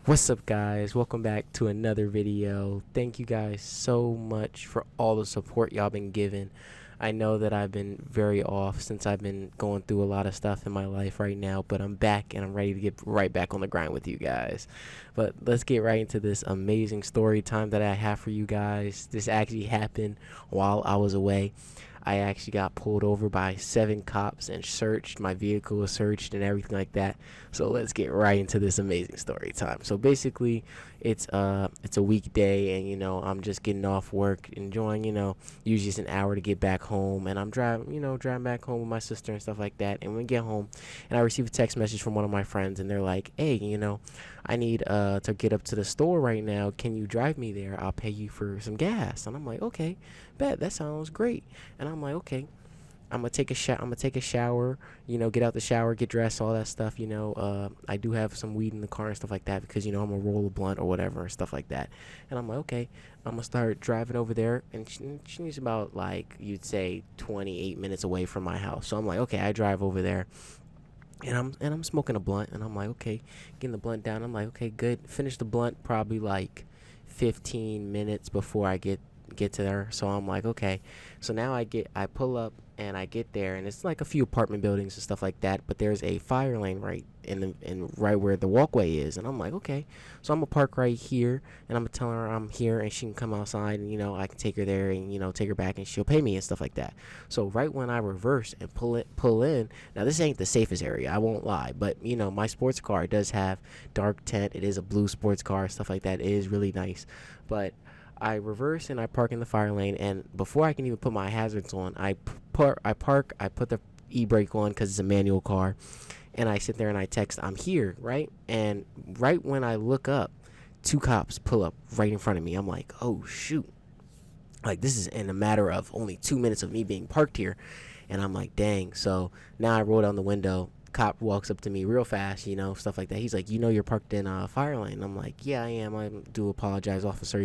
What's up, guys? Welcome back to another video. Thank you guys so much for all the support y'all been giving. I know that I've been very off since I've been going through a lot of stuff in my life right now, but I'm back and I'm ready to get right back on the grind with you guys. But let's get right into this amazing story time that I have for you guys. This actually happened while I was away. I actually got pulled over by 7 cops and searched. My vehicle was searched and everything like that. So let's get right into this amazing story time. So basically, it's a weekday, and I'm just getting off work, enjoying, usually it's an hour to get back home, and I'm driving back home with my sister and stuff like that. And when we get home, and I receive a text message from one of my friends, and they're like, "Hey, I need to get up to the store right now. Can you drive me there? I'll pay you for some gas." And I'm like, "Okay, bet, that sounds great." And I'm like, "Okay." I'm gonna take a shower, get out the shower, get dressed, all that stuff. I do have some weed in the car and stuff like that because I'm gonna roll a blunt or whatever and stuff like that. And I'm like, okay, I'm gonna start driving over there, and she's about, like, you'd say 28 minutes away from my house. So I'm like, okay, I drive over there. And I'm smoking a blunt, and I'm like, okay, getting the blunt down. I'm like, okay, good. Finish the blunt probably like 15 minutes before I get to there. So I'm like, okay. So now I pull up and I get there, and it's like a few apartment buildings and stuff like that, but there's a fire lane right right where the walkway is. And I'm like, okay, so I'm gonna park right here, and I'm gonna tell her I'm here, and she can come outside, and I can take her there, and take her back, and she'll pay me and stuff like that. So right when I reverse and pull in, now this ain't the safest area, I won't lie, but my sports car does have dark tint. It is a blue sports car, stuff like that. It is really nice. But I reverse and I park in the fire lane, and before I can even put my hazards on, I park, I put the e-brake on because it's a manual car, and I sit there and I text, "I'm here," right? And right when I look up, 2 cops pull up right in front of me. I'm like, oh shoot. Like, this is in a matter of only 2 minutes of me being parked here. And I'm like, dang. So now I roll down the window. Cop walks up to me real fast, stuff like that. He's like, you're parked in a fire lane. I'm like, yeah, I am. I do apologize, officer.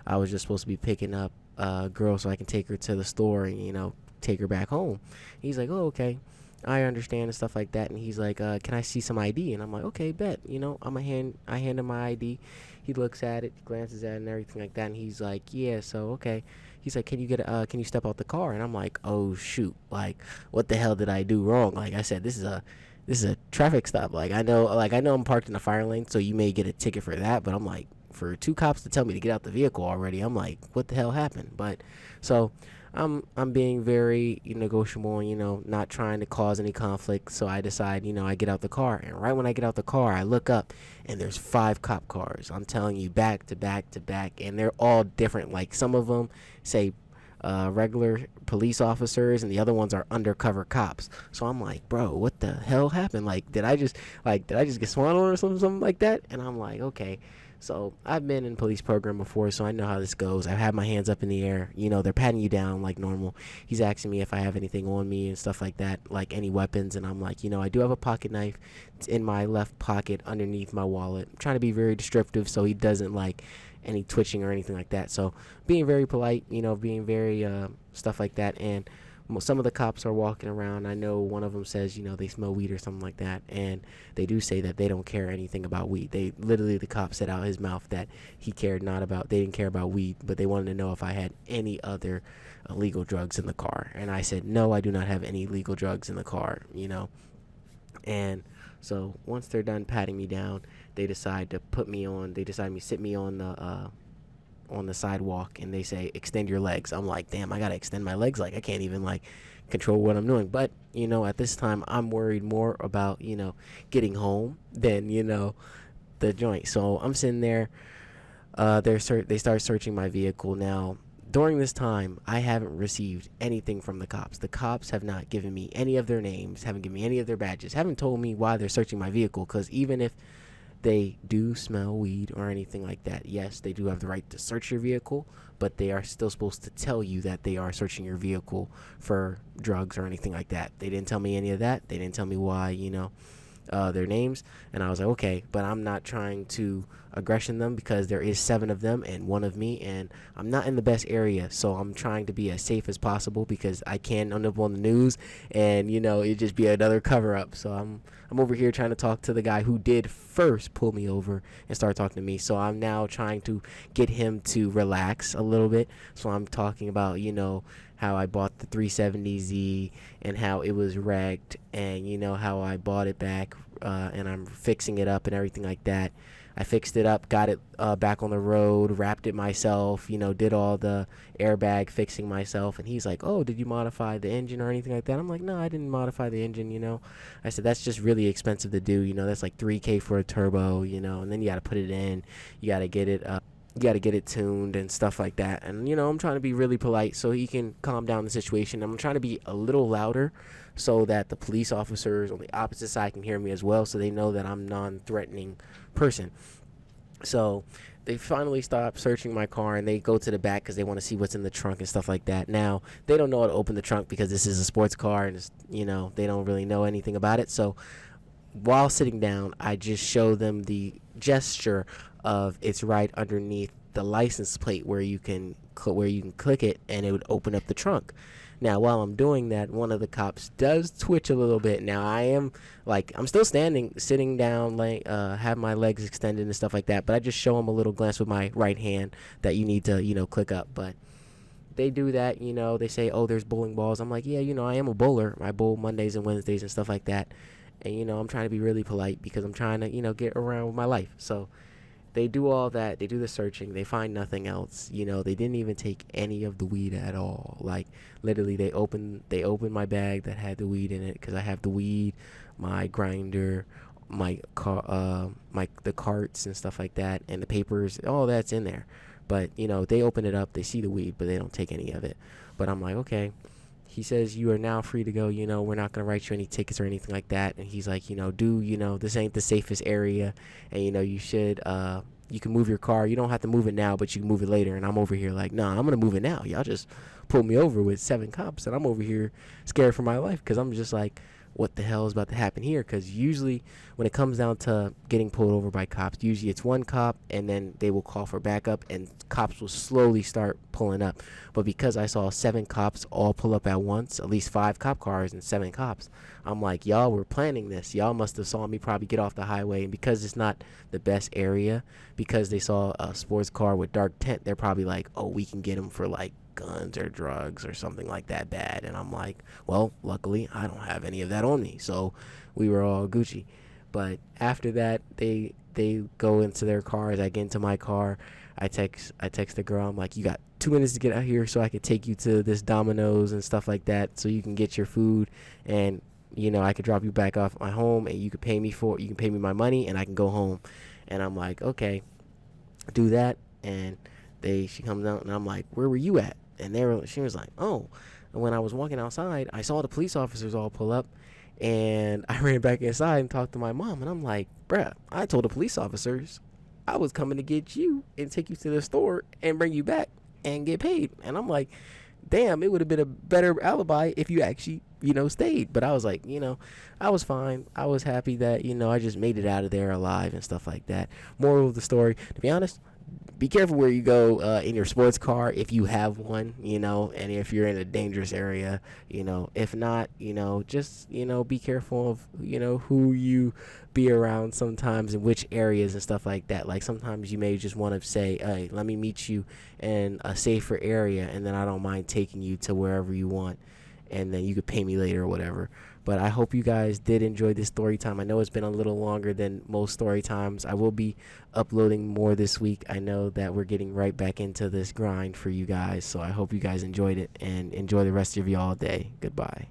I was just supposed to be picking up a girl so I can take her to the store and, take her back home. He's like, oh, okay, I understand, and stuff like that. And he's like, can I see some ID? And I'm like, okay, bet. I hand him my ID. He looks at it, glances at it, and everything like that. And he's like, yeah, so okay. He's like, can you step out the car? And I'm like, oh shoot, like, what the hell did I do wrong? Like I said, this is a traffic stop. I know I'm parked in a fire lane, so you may get a ticket for that. But I'm like, for 2 cops to tell me to get out the vehicle already, I'm like, what the hell happened? But so I'm being very negotiable, and not trying to cause any conflict. So I decide, I get out the car, and right when I get out the car, I look up, and there's 5 cop cars. I'm telling you, back to back to back, and they're all different. Like, some of them say regular police officers, and the other ones are undercover cops. So I'm like, bro, what the hell happened? Like, did I just get swan on or something like that? And I'm like, okay. So I've been in police program before, so I know how this goes. I have my hands up in the air. They're patting you down like normal. He's asking me if I have anything on me and stuff like that, like any weapons. And I'm like, I do have a pocket knife. It's in my left pocket underneath my wallet. I'm trying to be very descriptive so he doesn't like any twitching or anything like that. So being very polite, being very stuff like that. And some of the cops are walking around. I know one of them says, they smell weed or something like that. And they do say that they don't care anything about weed. The cop said out his mouth that they didn't care about weed, but they wanted to know if I had any other illegal drugs in the car. And I said, no, I do not have any illegal drugs in the car, And so once they're done patting me down, they decide to sit me on the sidewalk, and they say, extend your legs. I'm like, damn, I gotta extend my legs. Like, I can't even like control what I'm doing. But at this time, I'm worried more about getting home than the joint. So I'm sitting there. They start searching my vehicle. Now, during this time, I haven't received anything from the cops. The cops have not given me any of their names, haven't given me any of their badges, haven't told me why they're searching my vehicle. Because even if they do smell weed or anything like that, yes, they do have the right to search your vehicle, but they are still supposed to tell you that they are searching your vehicle for drugs or anything like that. They didn't tell me any of that. They didn't tell me why, their names. And I was like, okay, but I'm not trying to aggression them, because there is 7 of them and 1 of me, and I'm not in the best area, so I'm trying to be as safe as possible, because I can end up on the news, and it'd just be another cover up. So I'm over here trying to talk to the guy who did first pull me over and start talking to me. So I'm now trying to get him to relax a little bit. So I'm talking about, how I bought the 370Z and how it was wrecked, and how I bought it back, and I'm fixing it up and everything like that. I fixed it up, got it back on the road, wrapped it myself, did all the airbag fixing myself. And he's like, oh, did you modify the engine or anything like that? I'm like, no, I didn't modify the engine. I said, that's just really expensive to do. That's like $3K for a turbo, and then you got to put it in. You got to get it you got to get it tuned and stuff like that. And, I'm trying to be really polite so he can calm down the situation. I'm trying to be a little louder so that the police officers on the opposite side can hear me as well, so they know that I'm non-threatening person. So they finally stop searching my car, and they go to the back because they want to see what's in the trunk and stuff like that. Now, they don't know how to open the trunk because this is a sports car, and they don't really know anything about it. So while sitting down, I just show them the gesture of it's right underneath the license plate where you can click it, and it would open up the trunk. Now, while I'm doing that, one of the cops does twitch a little bit. Now, I'm still sitting down, have my legs extended and stuff like that, but I just show him a little glance with my right hand that you need to, click up. But they do that, they say, oh, there's bowling balls. I'm like, yeah, I am a bowler. I bowl Mondays and Wednesdays and stuff like that. And, I'm trying to be really polite because I'm trying to, get around with my life. So they do all that. They do the searching. They find nothing else. They didn't even take any of the weed at all. Like, literally, they opened my bag that had the weed in it, because I have the weed, my grinder, my car, the carts and stuff like that, and the papers. All that's in there. But they open it up. They see the weed, but they don't take any of it. But I'm like, okay. He says, you are now free to go. We're not going to write you any tickets or anything like that. And he's like, this ain't the safest area. And, you should, you can move your car. You don't have to move it now, but you can move it later. And I'm over here like, nah, I'm going to move it now. Y'all just pulled me over with 7 cops. And I'm over here scared for my life, because I'm just like, what the hell is about to happen here? Because usually when it comes down to getting pulled over by cops, usually it's one cop, and then they will call for backup, and cops will slowly start pulling up. But because I saw 7 cops all pull up at once, at least 5 cop cars and 7 cops, I'm like, y'all were planning this. Y'all must have saw me probably get off the highway, and because it's not the best area, because they saw a sports car with dark tint, they're probably like, oh, we can get them for like guns or drugs or something like that bad. And I'm like, well, luckily I don't have any of that on me, so we were all Gucci. But after that, they go into their cars. I get into my car. I text the girl. I'm like, you got 2 minutes to get out here so I could take you to this Domino's and stuff like that, so you can get your food, and I could drop you back off my home, and you can pay me my money, and I can go home. And I'm like, okay, do that. And she comes out, and I'm like, where were you at? And she was like, oh. And when I was walking outside, I saw the police officers all pull up, and I ran back inside and talked to my mom. And I'm like, bruh, I told the police officers I was coming to get you and take you to the store and bring you back and get paid. And I'm like, damn, it would have been a better alibi if you actually, stayed. But I was like, I was fine. I was happy that, I just made it out of there alive and stuff like that. Moral of the story, to be honest, be careful where you go in your sports car if you have one, and if you're in a dangerous area, if not, just, be careful of, who you be around sometimes and which areas and stuff like that. Like, sometimes you may just want to say, hey, let me meet you in a safer area, and then I don't mind taking you to wherever you want, and then you could pay me later or whatever. But I hope you guys did enjoy this story time. I know it's been a little longer than most story times. I will be uploading more this week. I know that we're getting right back into this grind for you guys. So I hope you guys enjoyed it, and enjoy the rest of y'all day. Goodbye.